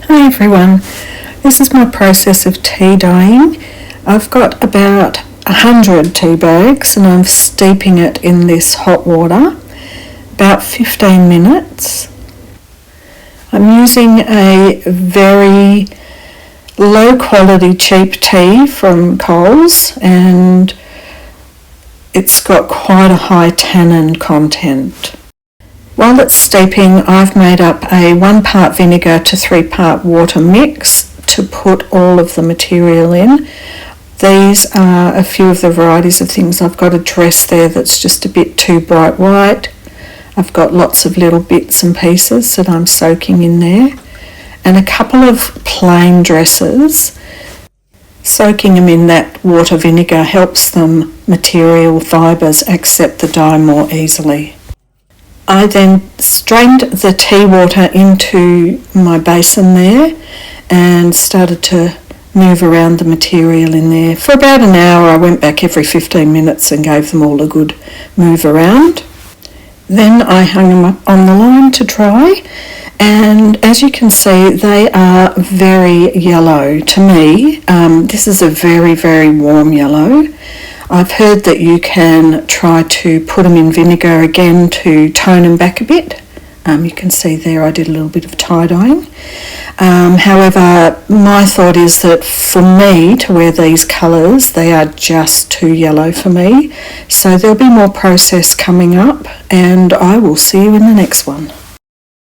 Hi everyone, this is my process of tea dyeing. I've got about 100 tea bags and I'm steeping it in this hot water about 15 minutes. I'm using a very low quality cheap tea from Coles and it's got quite a high tannin content. While it's steeping, I've made up a 1 part vinegar to 3 part water mix to put all of the material in. These are a few of the varieties of things. I've got a dress there that's just a bit too bright white. I've got lots of little bits and pieces that I'm soaking in there. And a couple of plain dresses. Soaking them in that water vinegar helps the material fibres accept the dye more easily. I then strained the tea water into my basin there and started to move around the material in there. For about an hour I went back every 15 minutes and gave them all a good move around. Then I hung them up on the line to dry, and as you can see they are very yellow to me. This is a very, very warm yellow. I've heard that you can try to put them in vinegar again to tone them back a bit. You can see there I did a little bit of tie-dyeing. However, my thought is that for me to wear these colours, they are just too yellow for me. So there'll be more process coming up and I will see you in the next one.